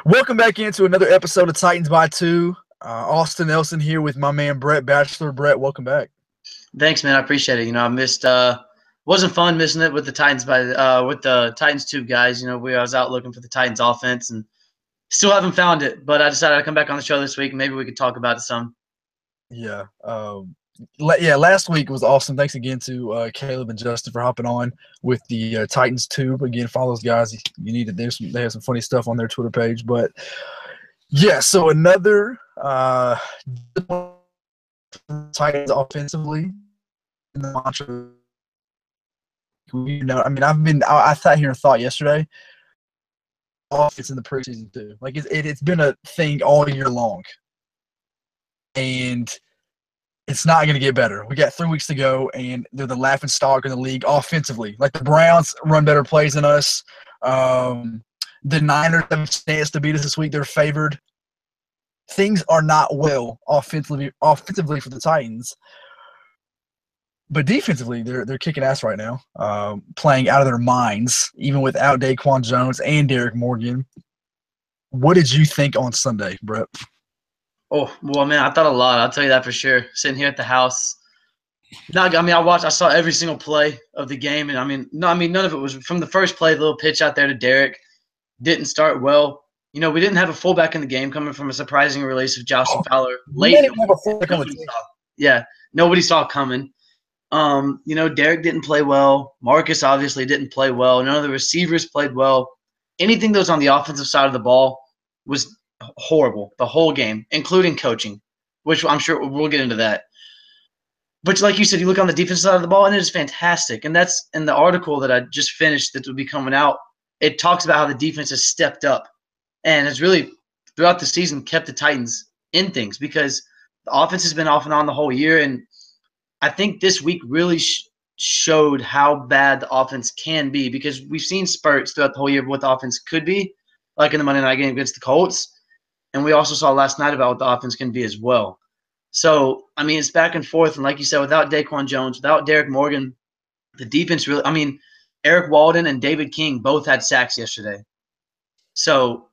Welcome back into another episode of Titans by Two. Austin Nelson here with my man Brett Bachelor. Brett, welcome back. Thanks, man. I appreciate it. I missed. Wasn't fun missing it with the Titans with the Titans tube guys. I was out looking for the Titans offense and still haven't found it. But I decided to come back on the show this week and maybe we could talk about it some. Yeah. Last week was awesome. Thanks again to Caleb and Justin for hopping on with the Titans tube. Again, follow those guys. You need it. They have some funny stuff on their Twitter page. But yeah, so another Titans offensively in the mantra. I sat here and thought yesterday, offense in the preseason too. Like it's been a thing all year long, and it's not going to get better. We got 3 weeks to go, and they're the laughing stock in the league offensively. Like the Browns run better plays than us. The Niners have a chance to beat us this week. They're favored. Things are not well offensively for the Titans. But defensively, they're kicking ass right now, playing out of their minds, even without Daquan Jones and Derek Morgan. What did you think on Sunday, Brett? Oh, well, man, I thought a lot. I'll tell you that for sure. Sitting here at the house. I saw every single play of the game, and none of it was from the first play, the little pitch out there to Derek. Didn't start well. We didn't have a fullback in the game coming from a surprising release of Jocelyn Fowler. Late. Nobody saw coming. Derek didn't play well. Marcus obviously didn't play well. None of the receivers played well. Anything that was on the offensive side of the ball was horrible the whole game, including coaching, which I'm sure we'll get into that. But like you said, you look on the defensive side of the ball, and it is fantastic. And that's in the article that I just finished that will be coming out. It talks about how the defense has stepped up and has really, throughout the season, kept the Titans in things because the offense has been off and on the whole year. And I think this week really showed how bad the offense can be because we've seen spurts throughout the whole year of what the offense could be, like in the Monday night game against the Colts. And we also saw last night about what the offense can be as well. So, it's back and forth. And like you said, without Daquan Jones, without Derek Morgan, the defense really – Eric Walden and David King both had sacks yesterday. So,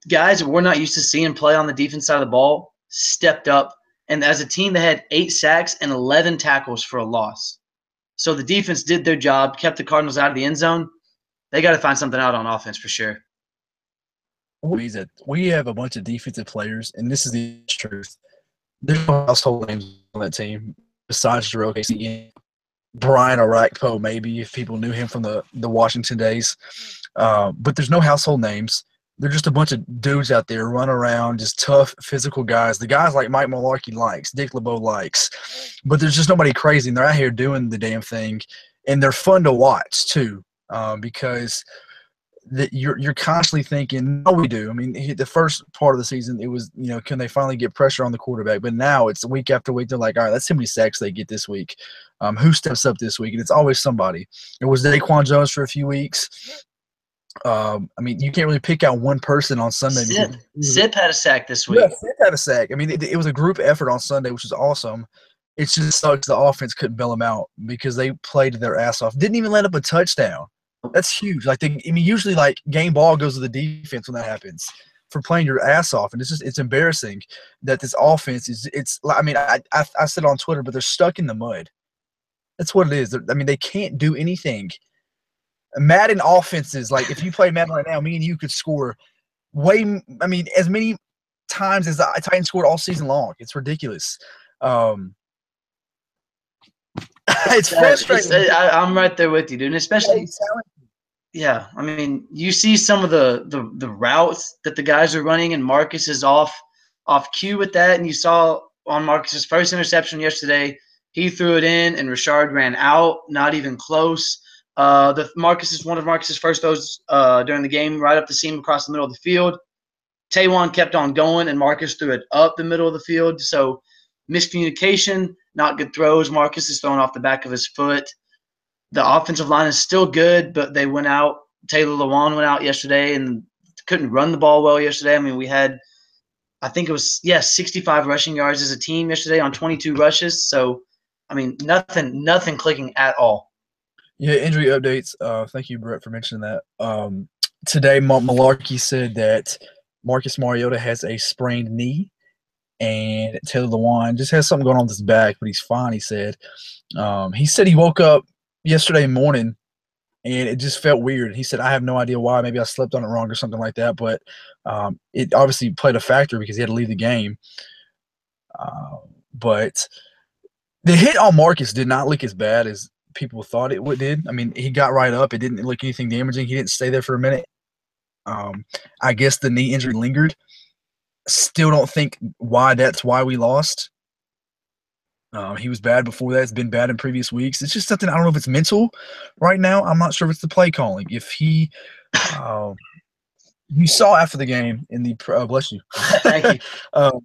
guys that we're not used to seeing play on the defense side of the ball stepped up. And as a team, they had 8 sacks and 11 tackles for a loss. So the defense did their job, kept the Cardinals out of the end zone. They got to find something out on offense for sure. We have a bunch of defensive players, and this is the truth. There's no household names on that team besides Jerome Casey, Brian Orakpo, maybe if people knew him from the Washington days. But there's no household names. They're just a bunch of dudes out there running around, just tough, physical guys. The guys like Mike Mularkey likes, Dick LeBeau likes. But there's just nobody crazy, and they're out here doing the damn thing. And they're fun to watch, too, because you're constantly thinking, no, we do. The first part of the season, it was, can they finally get pressure on the quarterback? But now it's week after week. They're like, all right, let's see how many sacks they get this week. Who steps up this week? And it's always somebody. It was Daquan Jones for a few weeks. You can't really pick out one person on Sunday. Zip had a sack this week. Yeah, Zip had a sack. It was a group effort on Sunday, which was awesome. It just sucks the offense couldn't bail them out because they played their ass off. Didn't even let up a touchdown. That's huge. Usually game ball goes to the defense when that happens for playing your ass off, and it's embarrassing that this offense is. I said on Twitter, but they're stuck in the mud. That's what it is. They can't do anything. Madden offenses, like if you play Madden right now, me and you could score as many times as the Titans scored all season long. It's ridiculous. It's frustrating. I'm right there with you, dude. And especially, you see some of the routes that the guys are running, and Marcus is off cue with that. And you saw on Marcus's first interception yesterday, he threw it in, and Rashard ran out, not even close. Marcus is one of Marcus's first throws during the game, right up the seam across the middle of the field. Taywan kept on going, and Marcus threw it up the middle of the field. So miscommunication, not good throws. Marcus is throwing off the back of his foot. The offensive line is still good, but they went out. Taylor Lewan went out yesterday and couldn't run the ball well yesterday. We had, I think it was, 65 rushing yards as a team yesterday on 22 rushes. So, nothing clicking at all. Yeah, injury updates. Thank you, Brett, for mentioning that. today Malarkey said that Marcus Mariota has a sprained knee, and Taylor Lewan just has something going on with his back, but he's fine. He said. He said he woke up yesterday morning and it just felt weird. He said, I have no idea why. Maybe I slept on it wrong or something like that. But it obviously played a factor because he had to leave the game. But the hit on Marcus did not look as bad as people thought it did. I mean, he got right up. It didn't look anything damaging. He didn't stay there for a minute. I guess the knee injury lingered. Still don't think that's why we lost. He was bad before that. It's been bad in previous weeks. It's just something, I don't know if it's mental right now. I'm not sure if it's the play calling. If he you saw after the game in the bless you. Thank you.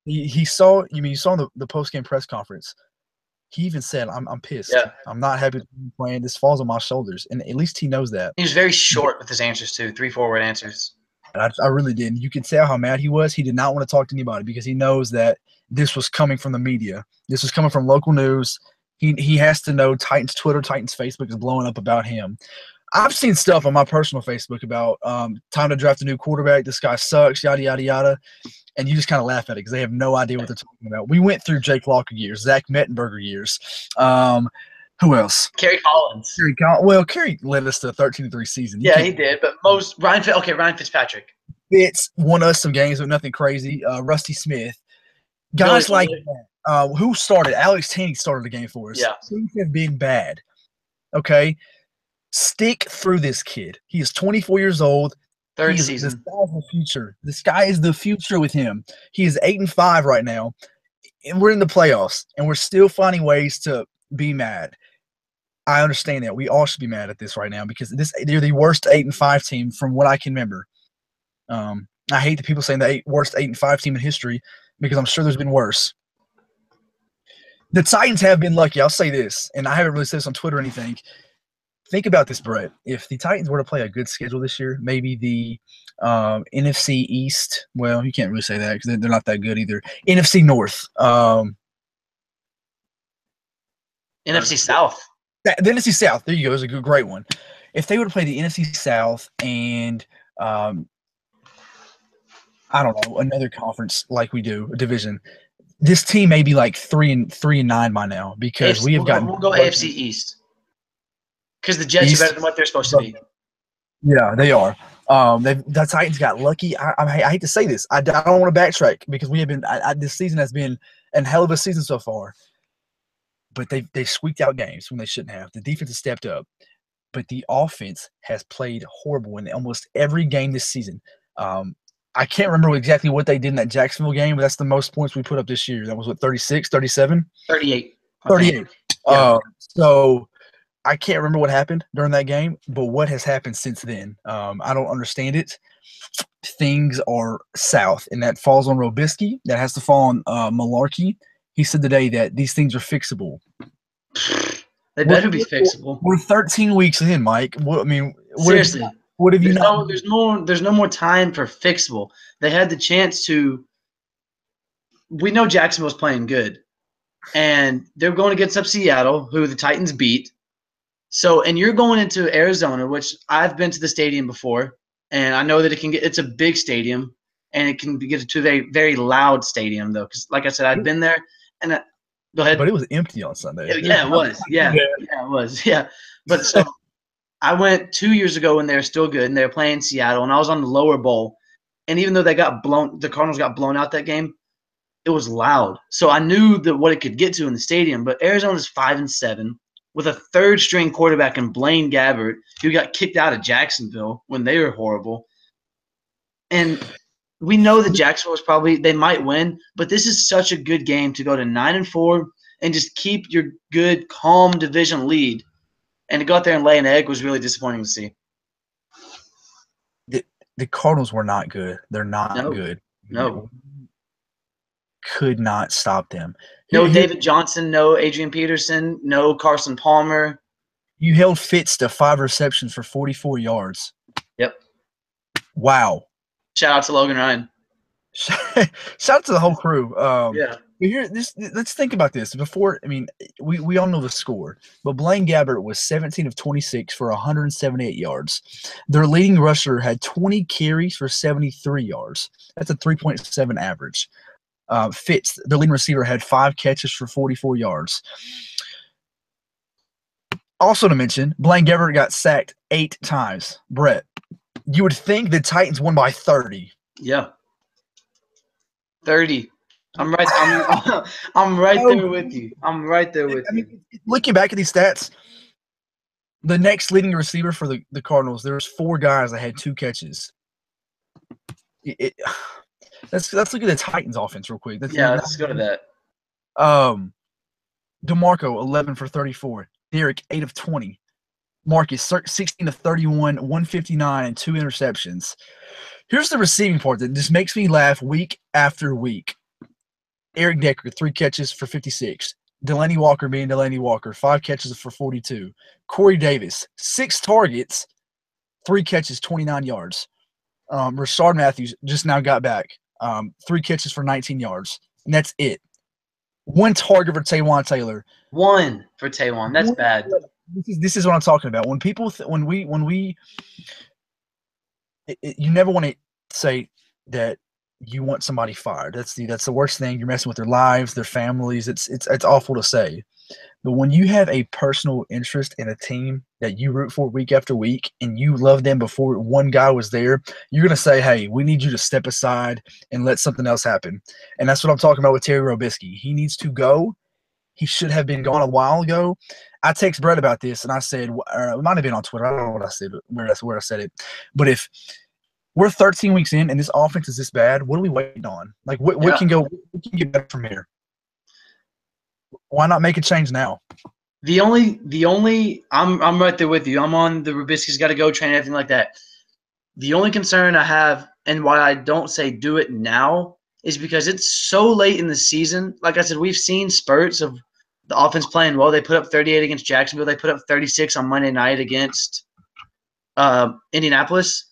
You saw in the post-game press conference. He even said, I'm pissed. Yeah. I'm not happy with playing. This falls on my shoulders. And at least he knows that. He was very short with his answers, too. 3 4-word answers. And I really did. You could tell how mad he was. He did not want to talk to anybody because he knows that this was coming from the media. This was coming from local news. He has to know Titans Twitter, Titans Facebook is blowing up about him. I've seen stuff on my personal Facebook about time to draft a new quarterback. This guy sucks, yada, yada, yada. And you just kind of laugh at it because they have no idea what they're talking about. We went through Jake Locker years, Zach Mettenberger years. Who else? Kerry Collins. Kerry led us to a 13-3 season. He did, but Ryan Fitzpatrick. Fitz won us some games, but nothing crazy. Rusty Smith. Guys like that. Who started? Alex Taney started the game for us. Yeah. Things have been bad. Okay? Stick through this kid. He is 24 years old. Third season. The sky is the future. The sky is the future with him. He is 8-5 right now, and we're in the playoffs, and we're still finding ways to be mad. I understand that. We all should be mad at this right now because they're the worst 8-5 team from what I can remember. I hate the people saying the worst 8-5 team in history because I'm sure there's been worse. The Titans have been lucky. I'll say this, and I haven't really said this on Twitter or anything. Think about this, Brett. If the Titans were to play a good schedule this year, maybe the NFC East – well, you can't really say that because they're not that good either. NFC North. NFC South. The NFC South. There you go. It's a great one. If they were to play the NFC South and I don't know, another conference like we do, a division, this team may be like 3-9 by now because we have gotten – We'll go AFC East. Because the Jets are better than what they're supposed to be. Yeah, they are. The Titans got lucky. I hate to say this. I don't want to backtrack because we have been this season has been a hell of a season so far. But they squeaked out games when they shouldn't have. The defense has stepped up. But the offense has played horrible in almost every game this season. I can't remember exactly what they did in that Jacksonville game, but that's the most points we put up this year. That was, 36, 37? 38. 38. Yeah. So I can't remember what happened during that game, but what has happened since then? I don't understand it. Things are south, and that falls on Robisky. That has to fall on Malarkey. He said today that these things are fixable. They better be fixable. We're 13 weeks in, Mike. Seriously. What have you not? There's no more time for fixable. They had the chance to. We know Jacksonville's playing good, and they're going against Seattle, who the Titans beat. So, and you're going into Arizona, which I've been to the stadium before, and I know that it's a big stadium, and it can get to a very, very loud stadium, though. Because, like I said, I've been there, and go ahead. But it was empty on Sunday. Yeah, it was. Yeah, it was. Yeah. But so I went 2 years ago when they were still good, and they were playing Seattle, and I was on the lower bowl. And even though the Cardinals got blown out that game, it was loud. So I knew what it could get to in the stadium. But Arizona's 5-7. With a third-string quarterback in Blaine Gabbert, who got kicked out of Jacksonville when they were horrible. And we know that Jacksonville they might win, but this is such a good game to go to 9-4 and just keep your good, calm division lead. And to go out there and lay an egg was really disappointing to see. The Cardinals were not good. They're not good. No. Could not stop them. No David Johnson, no Adrian Peterson, no Carson Palmer. You held Fitz to 5 receptions for 44 yards. Yep. Wow. Shout out to Logan Ryan. Shout out to the whole crew. Yeah. Let's think about this. Before, I mean, we all know the score, but Blaine Gabbert was 17 of 26 for 178 yards. Their leading rusher had 20 carries for 73 yards. That's a 3.7 average. Fitz, their leading receiver, had 5 catches for 44 yards. Also to mention, Blaine Gabbert got sacked 8 times. Brett, you would think the Titans won by 30. Yeah. 30. I'm right. I'm right there with you. I'm right there with you. Looking back at these stats, the next leading receiver for the Cardinals, there's 4 guys that had 2 catches. Let's look at the Titans offense real quick. Let's go to that. DeMarco, 11 for 34. Derek, 8 of 20. Marcus, 16 of 31, 159, and 2 interceptions. Here's the receiving part that just makes me laugh week after week. Eric Decker, 3 catches for 56. Delaney Walker being Delaney Walker, 5 catches for 42. Corey Davis, 6 targets, 3 catches, 29 yards. Rashard Matthews just now got back, 3 catches for 19 yards, and that's it. 1 target for Taywan Taylor. 1 for Taywan. That's bad. This is what I'm talking about. When people, you never want to say that you want somebody fired. That's the worst thing. You're messing with their lives, their families. It's awful to say. But when you have a personal interest in a team that you root for week after week and you love them before one guy was there, you're going to say, hey, we need you to step aside and let something else happen. And that's what I'm talking about with Terry Robisky. He needs to go. He should have been gone a while ago. I text Brett about this, and I said, it might have been on Twitter. I don't know what I said, where I said it. But if we're 13 weeks in and this offense is this bad, what are we waiting on? Like, what can get better from here? Why not make a change now? The only I'm right there with you. I'm on the Robisky's got to go train, everything like that. The only concern I have and why I don't say do it now is because it's so late in the season. Like I said, we've seen spurts of the offense playing well. They put up 38 against Jacksonville. They put up 36 on Monday night against Indianapolis.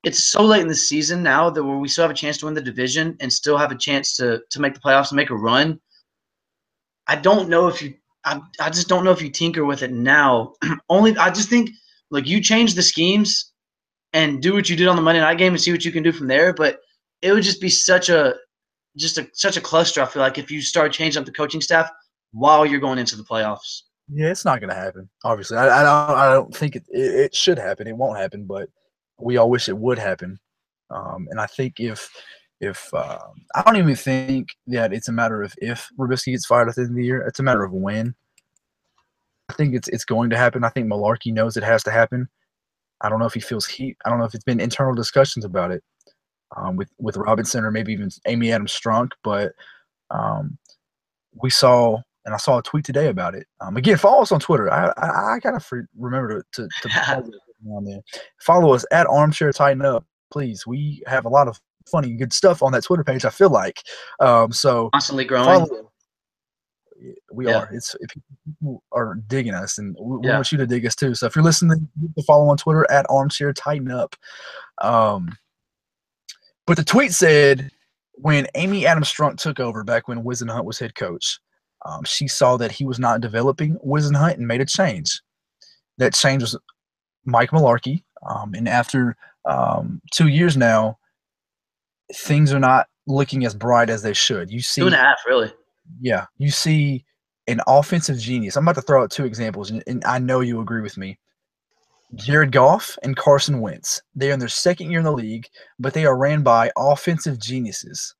It's so late in the season now that where we still have a chance to win the division and still have a chance to make the playoffs and make a run. I don't know if you – I just don't know if you tinker with it now. I just think, like, you change the schemes and do what you did on the Monday night game and see what you can do from there. But it would just be such a cluster, I feel like, if you start changing up the coaching staff while you're going into the playoffs. Yeah, it's not going to happen, obviously. I don't think it should happen. It won't happen, but we all wish it would happen. And I think if I don't even think that it's a matter of if Robisky gets fired at the end of the year. It's a matter of when. I think it's going to happen. I think Malarkey knows it has to happen. I don't know if he feels heat. I don't know if it's been internal discussions about it with Robinson or maybe even Amy Adams-Strunk. But we saw – and I saw a tweet today about it. Again, follow us on Twitter. I gotta remember to on there. Follow us at Armchair Tighten Up, please. We have a lot of funny, good stuff on that Twitter page. I feel like so constantly growing. We are. It's people are digging us, and we want you to dig us too. So if you're listening, you can follow on Twitter at Armchair Tighten Up. But the tweet said when Amy Adams-Strunk took over back when Whisenhunt was head coach. She saw that he was not developing Whisenhunt and made a change. That change was Mike Malarkey. And after 2 years now, things are not looking as bright as they should. You see 2.5, really. Yeah. You see an offensive genius. I'm about to throw out 2 examples, and I know you agree with me. Jared Goff and Carson Wentz. They are in their 2nd year in the league, but they are ran by offensive geniuses.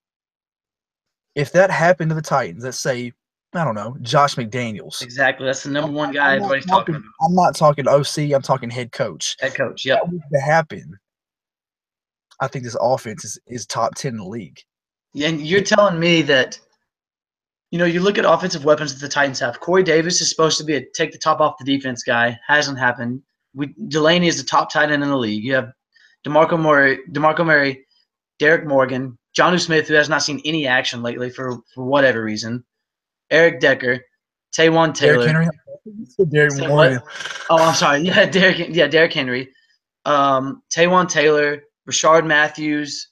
If that happened to the Titans, let's say, I don't know, Josh McDaniels. Exactly. That's the number one guy everybody's talking about. I'm not talking OC. I'm talking head coach. Head coach, yeah. That would happen. I think this offense is top 10 in the league. Yeah, and you're telling me that, you look at offensive weapons that the Titans have. Corey Davis is supposed to be a take the top off the defense guy. Hasn't happened. Delaney is the top tight end in the league. You have DeMarco Murray, Derek Morgan, Jonnu Smith, who has not seen any action lately for whatever reason. Eric Decker, Taywan Taylor. Derek Morgan. Oh, I'm sorry. Yeah, Derek Henry. Taywan Taylor, Rashard Matthews.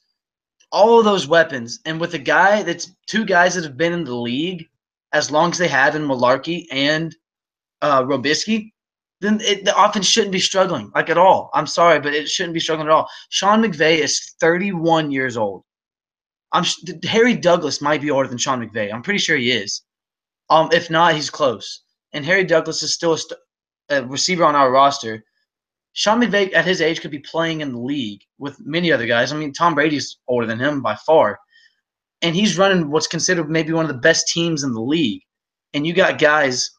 all of those weapons, and with a guy that's two guys that have been in the league as long as they have in Malarkey and Robisky, then the offense shouldn't be struggling like at all. I'm sorry, but it shouldn't be struggling at all. Sean McVay is 31 years old. Harry Douglas might be older than Sean McVay. I'm pretty sure he is. If not, he's close. And Harry Douglas is still a receiver on our roster. Sean McVay, at his age, could be playing in the league with many other guys. I mean, Tom Brady's older than him by far. And he's running what's considered maybe one of the best teams in the league. And you got guys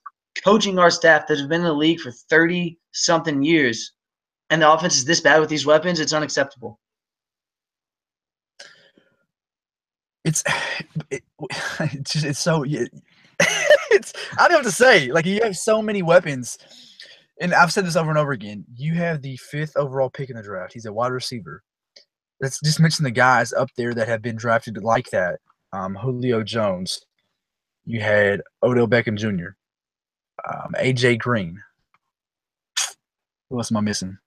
coaching our staff that have been in the league for 30-something years, and the offense is this bad with these weapons. It's unacceptable. It's so it's I don't know what to say. Like, you have so many weapons, and I've said this over and over again. You have the 5th overall pick in the draft. He's a wide receiver. Let's just mention the guys up there that have been drafted like that. Julio Jones. You had Odell Beckham Jr., AJ Green. Who else am I missing?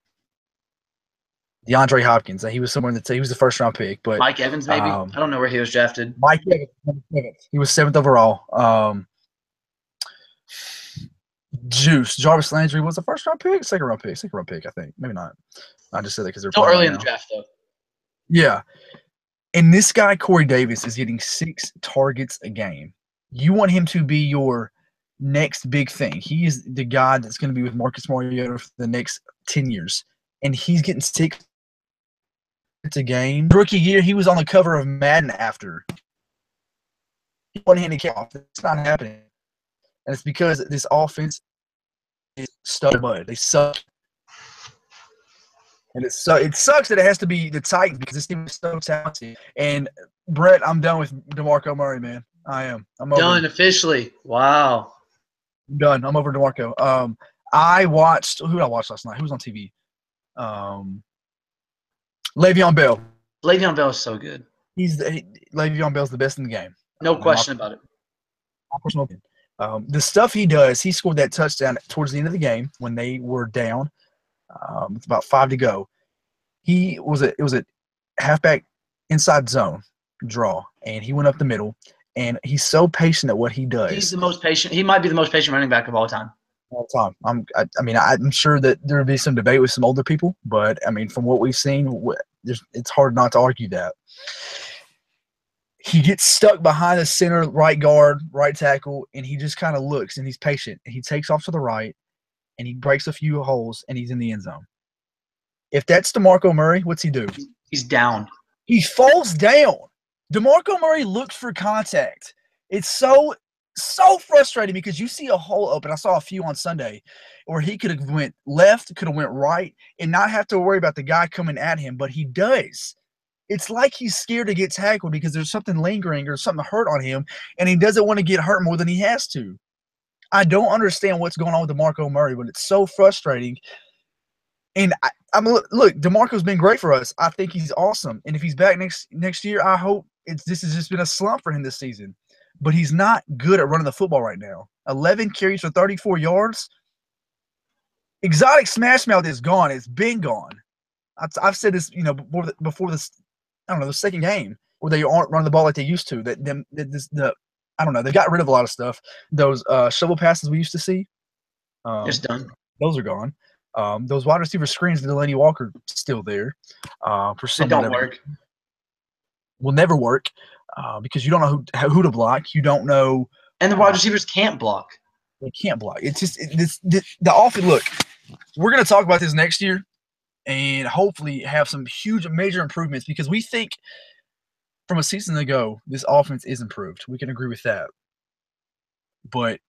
DeAndre Hopkins. He was somewhere in he was the first round pick, but Mike Evans, maybe. I don't know where he was drafted. Mike Evans. He was 7th overall. Jarvis Landry was the first round pick, second round pick, I think. Maybe not. I just said that because they're still early in the draft, though. Yeah, and this guy Corey Davis is getting 6 targets a game. You want him to be your next big thing. He is the guy that's going to be with Marcus Mariota for the next 10 years, and he's getting 6 a game. Rookie year, he was on the cover of Madden after. One handicap off. It's not happening. And it's because this offense is stuck in mud. They suck. And it sucks that it has to be the Titans because this team is so talented. And, Brett, I'm done with DeMarco Murray, man. I am. I'm over done officially. Wow. I'm done. I'm over DeMarco. I watched – who did I watch last night? Who was on TV? Le'Veon Bell. Le'Veon Bell is so good. Le'Veon Bell's the best in the game. No question about it. My personal opinion. The stuff he does, he scored that touchdown towards the end of the game when they were down. It's about 5 to go. It was a halfback inside zone draw, and he went up the middle. And he's so patient at what he does. He's the most patient. He might be the most patient running back of all time. All time. I'm sure that there will be some debate with some older people, but I mean, from what we've seen, it's hard not to argue that. He gets stuck behind the center, right guard, right tackle, and he just kind of looks, and he's patient. And he takes off to the right, and he breaks a few holes, and he's in the end zone. If that's DeMarco Murray, what's he do? He's down. He falls down. DeMarco Murray looked for contact. It's so frustrating because you see a hole open. I saw a few on Sunday where he could have went left, could have went right, and not have to worry about the guy coming at him, but he does. It's like he's scared to get tackled because there's something lingering or something hurt on him, and he doesn't want to get hurt more than he has to. I don't understand what's going on with DeMarco Murray, but it's so frustrating. And look, DeMarco's been great for us. I think he's awesome. And if he's back next year, I hope this has just been a slump for him this season. But he's not good at running the football right now. 11 carries for 34 yards. Exotic Smash Mouth is gone. It's been gone. I've said this, before this, I don't know, the second game where they aren't running the ball like they used to. I don't know. They got rid of a lot of stuff. Those shovel passes we used to see. It's done. Those are gone. Those wide receiver screens to Delaney Walker still there. For some They don't work. Will never work because you don't know who to block. You don't know. And the wide receivers can't block. They can't block. It's just the offense. Look, we're going to talk about this next year and hopefully have some huge, major improvements because we think from a season ago, this offense is improved. We can agree with that. But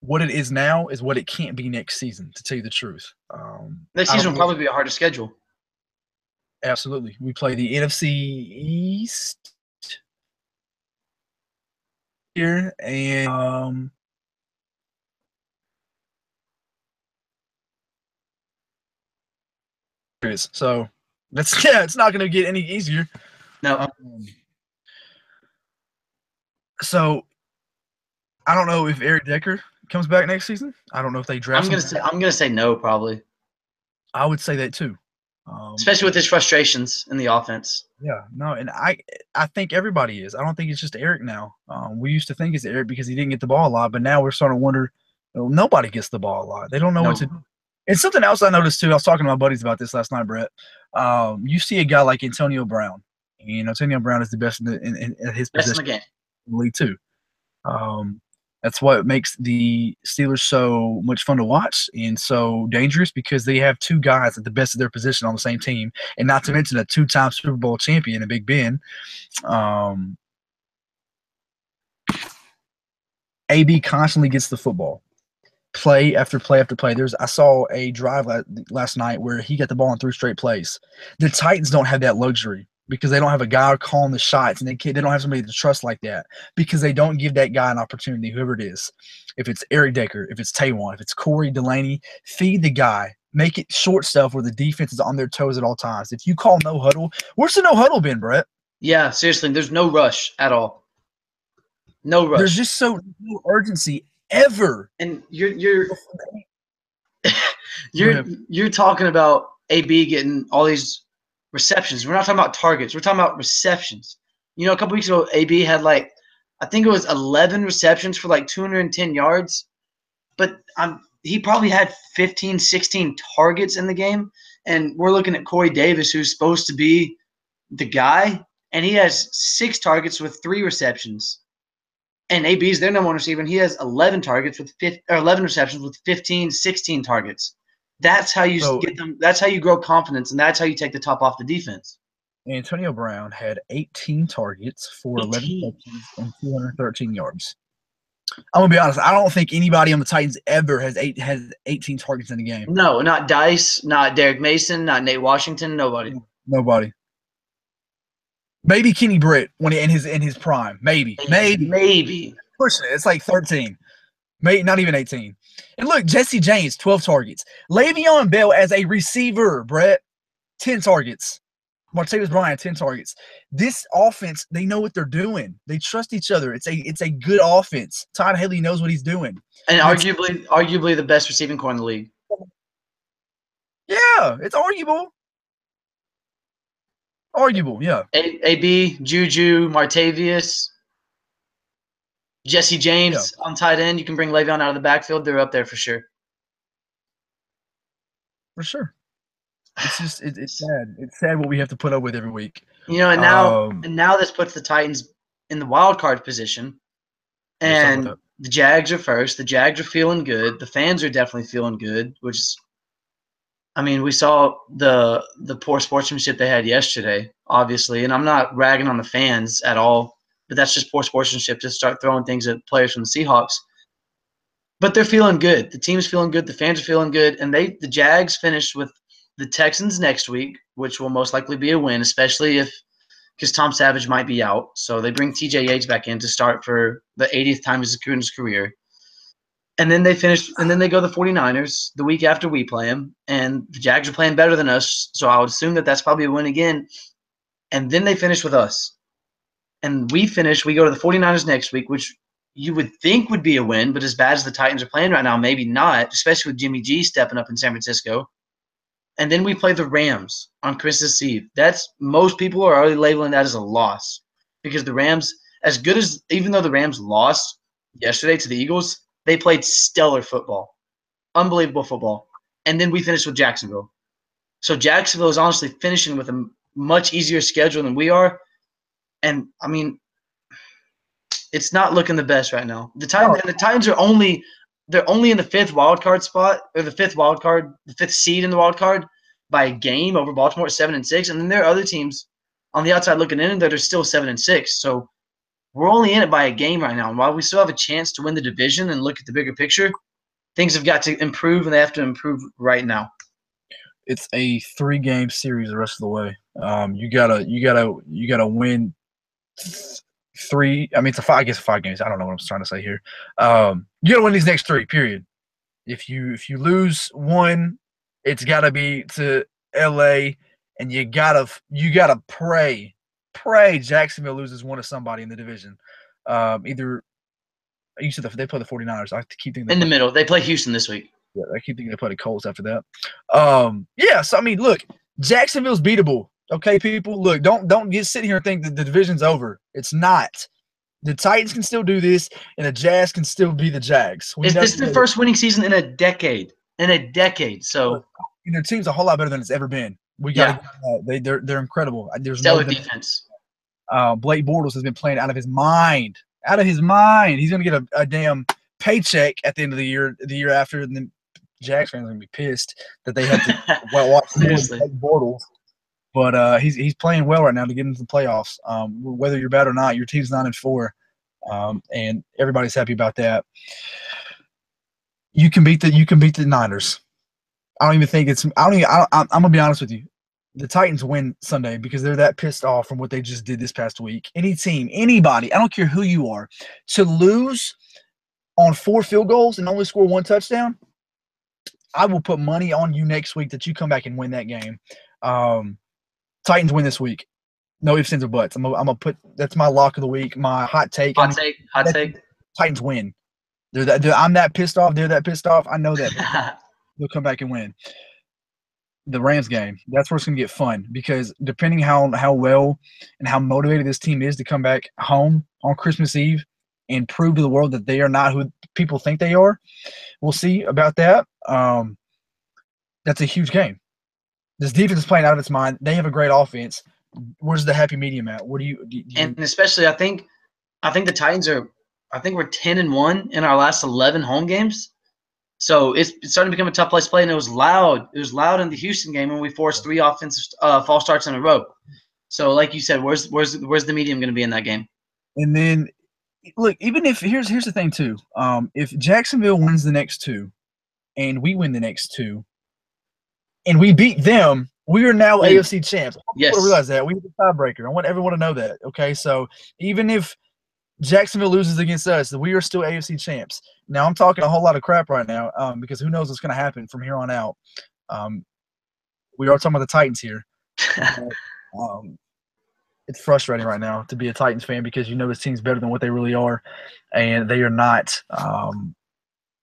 what it is now is what it can't be next season, to tell you the truth. Next season will probably be a harder schedule. Absolutely. We play the NFC East here, and so it's not going to get any easier. No. So I don't know if Eric Decker comes back next season. I don't know if they draft him. I'm gonna say no, probably. I would say that too. Especially with his frustrations in the offense. Yeah, no, and I think everybody is. I don't think it's just Eric now. We used to think it's Eric because he didn't get the ball a lot, but now we're starting to wonder. Nobody gets the ball a lot. They don't know what to No, do. And something else I noticed too. I was talking to my buddies about this last night, Brett. You see a guy like Antonio Brown. And Antonio Brown is the best in his best in the position game. in the league too. Um, that's what makes the Steelers so much fun to watch and so dangerous because they have two guys at the best of their position on the same team, and not to mention a two-time Super Bowl champion in Big Ben. Um, AB constantly gets the football, play after play after play. I saw a drive last night where he got the ball in 3 straight plays. The Titans don't have that luxury because they don't have a guy calling the shots, and they don't have somebody to trust like that because they don't give that guy an opportunity, whoever it is. If it's Eric Decker, if it's Taywan, if it's Corey Delaney, feed the guy. Make it short stuff where the defense is on their toes at all times. If you call no huddle, where's the no huddle been, Brett? Yeah, seriously, there's no rush at all. No There's rush. just no urgency ever. And you're Go you're ahead. you're talking about AB getting all these receptions. We're not talking about targets. We're talking about receptions. You know, a couple weeks ago, AB had like I think it was 11 receptions for like 210 yards, but he probably had 15, 16 targets in the game. And we're looking at Corey Davis, who's supposed to be the guy, and he has 6 targets with 3 receptions. And AB is their number 1 receiver, and he has 11 targets with 11 receptions with 15, 16 targets. That's how you So get them. That's how you grow confidence, and that's how you take the top off the defense. Antonio Brown had 18 targets for 11 18. catches and 213 yards. I'm gonna be honest. I don't think anybody on the Titans ever has 18 targets in a game. No, not Dice, not Derek Mason, not Nate Washington, nobody. Nobody. Maybe Kenny Britt when in his prime. Maybe. Maybe. Pushing it. It's like 13. Maybe not even 18. And look, Jesse James, 12 targets. Le'Veon Bell as a receiver, Brett, 10 targets. Martavis Bryant, 10 targets. This offense, they know what they're doing. They trust each other. It's a good offense. Todd Haley knows what he's doing. And arguably the best receiving core in the league. Yeah, it's arguable. Arguable, yeah. AB, Juju, Martavius, Jesse James on tight end. You can bring Le'Veon out of the backfield. They're up there for sure. For sure. It's just it's sad. It's sad what we have to put up with every week. You know, and now this puts the Titans in the wild card position. And the Jags are first. The Jags are feeling good. The fans are definitely feeling good, which is I mean, we saw the poor sportsmanship they had yesterday, obviously, and I'm not ragging on the fans at all, but that's just poor sportsmanship to start throwing things at players from the Seahawks. But they're feeling good. The team's feeling good. The fans are feeling good, and the Jags finished with the Texans next week, which will most likely be a win, especially because Tom Savage might be out. So they bring TJ Yates back in to start for the 80th time in his career. And then they go the 49ers the week after we play them, and the Jags are playing better than us, so I would assume that's probably a win again. And then they finish with us. And we go to the 49ers next week, which you would think would be a win, but as bad as the Titans are playing right now, maybe not, especially with Jimmy G stepping up in San Francisco. And then we play the Rams on Christmas Eve. Most people are already labeling that as a loss because the Rams, even though the Rams lost yesterday to the Eagles, they played stellar football, unbelievable football. And then we finished with Jacksonville. So Jacksonville is honestly finishing with a much easier schedule than we are. And, I mean, it's not looking the best right now. The Titans are only in the fifth wild card spot, or the fifth seed in the wild card by a game over Baltimore at 7-6. And then there are other teams on the outside looking in that are still 7-6. So we're only in it by a game right now. And while we still have a chance to win the division and look at the bigger picture, things have got to improve, and they have to improve right now. It's a 3-game series the rest of the way. You gotta win 3. I mean, I guess 5 games. I don't know what I'm trying to say here. You gotta win these next 3. Period. If you lose one, it's gotta be to LA, and you gotta pray Jacksonville loses one to somebody in the division. Either you said they play the 49ers. I keep thinking in the middle. They play Houston this week. Yeah, I keep thinking they play the Colts after that. So I mean, look, Jacksonville's beatable. Okay, people, look, don't get sit here and think that the division's over. It's not. The Titans can still do this, and the Jazz can still be the Jags. Is this their first winning season in a decade? So their team's a whole lot better than it's ever been. We got to. They're incredible. There's stellar defense. Blake Bortles has been playing out of his mind. Out of his mind. He's going to get a damn paycheck at the end of the year after, and then Jags fans are going to be pissed that they have to watch Blake Bortles. But he's playing well right now to get into the playoffs. Whether you're bad or not, your team's 9-4, and everybody's happy about that. You can beat the Niners. I don't even think it's. I'm gonna be honest with you. The Titans win Sunday because they're that pissed off from what they just did this past week. Any team, anybody, I don't care who you are, to lose on 4 field goals and only score 1 touchdown, I will put money on you next week that you come back and win that game. Titans win this week. No ifs, ands, or buts. I'm gonna put that's my lock of the week. My hot take. Hot take. Titans win. I'm that pissed off. They're that pissed off. I know that. They'll come back and win. The Rams game. That's where it's gonna get fun because depending how well and how motivated this team is to come back home on Christmas Eve and prove to the world that they are not who people think they are. We'll see about that. That's a huge game. This defense is playing out of its mind. They have a great offense. Where's the happy medium at? What do you and especially I think the Titans are. I think we're 10-1 in our last 11 home games. So it's starting to become a tough place to play, and it was loud. It was loud in the Houston game when we forced 3 offensive false starts in a row. So, like you said, where's the medium going to be in that game? And then, look, even if here's the thing too. If Jacksonville wins the next 2, and we win the next 2, and we beat them, we are now AFC champs. I want people to realize that we have a tiebreaker. I want everyone to know that. Okay, so even if Jacksonville loses against us, we are still AFC champs. Now, I'm talking a whole lot of crap right now because who knows what's going to happen from here on out. We are talking about the Titans here. It's frustrating right now to be a Titans fan because you know this team's better than what they really are, and they are not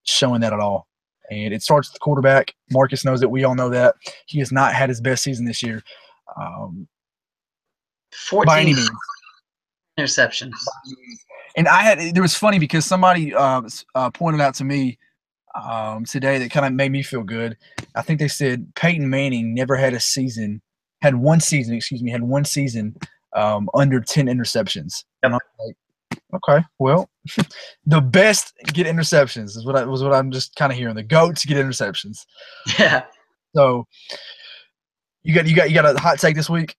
showing that at all. And it starts with the quarterback. Marcus knows that. We all know that. He has not had his best season this year. 14 by any means. Interceptions. And it was funny because somebody pointed out to me today that kind of made me feel good. I think they said Peyton Manning never had one season under 10 interceptions. Yep. And I'm like, okay, well, the best get interceptions is what I'm just kind of hearing. The GOATs get interceptions. Yeah. So you got a hot take this week?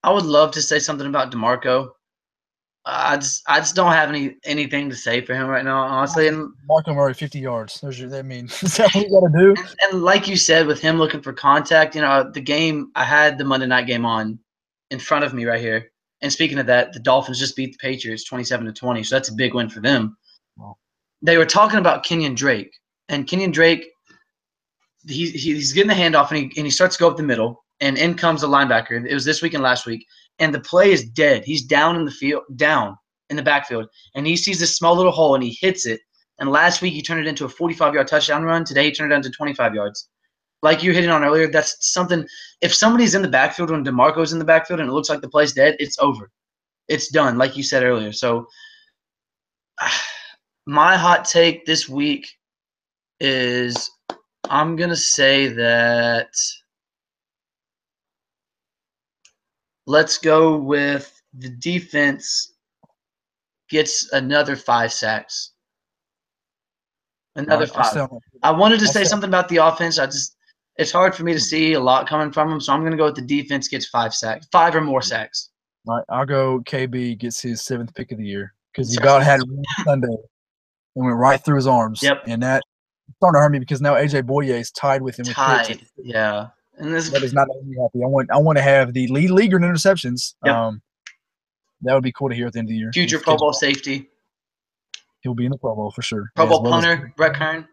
I would love to say something about DeMarco. I just don't have anything to say for him right now, honestly. And Marco Murray, 50 yards. Is that what you got to do? And like you said, with him looking for contact, the game, I had the Monday night game on in front of me right here. And speaking of that, the Dolphins just beat the Patriots 27-20, so that's a big win for them. Wow. They were talking about Kenyon Drake, and Kenyon Drake, he's getting the handoff, and he starts to go up the middle. And in comes the linebacker. It was this week and last week. And the play is dead. He's down in the backfield. And he sees this small little hole, and he hits it. And last week, he turned it into a 45-yard touchdown run. Today, he turned it down to 25 yards. Like you hit it on earlier, that's something – if somebody's in the backfield when DeMarco's in the backfield and it looks like the play's dead, it's over. It's done, like you said earlier. So my hot take this week is I'm going to say that – let's go with the defense gets another 5 sacks. Another 5. I wanted to say something about the offense. It's hard for me to see a lot coming from them, so I'm going to go with the defense gets 5 sacks, 5 or more sacks. All right, I'll go KB gets his 7th pick of the year because he about had one Sunday and went right through his arms. Yep. And that's starting to hurt me because now AJ Boye is tied with him. Yeah. And that is not making me happy. I want to have the lead leaguer in interceptions. Yep. That would be cool to hear at the end of the year. Future Pro Bowl safety. He'll be in the Pro Bowl for sure. Pro Bowl punter, Brett Kern.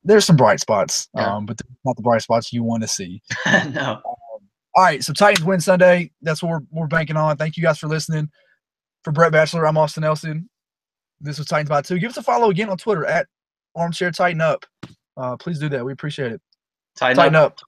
There's some bright spots, yeah. But not the bright spots you want to see. No. All right, so Titans win Sunday. That's what we're banking on. Thank you guys for listening. For Brett Batchelor, I'm Austin Nelson. This was Titans by 2. Give us a follow again on Twitter at ArmchairTitanUp. Please do that. We appreciate it. Tighten Tighten up. up.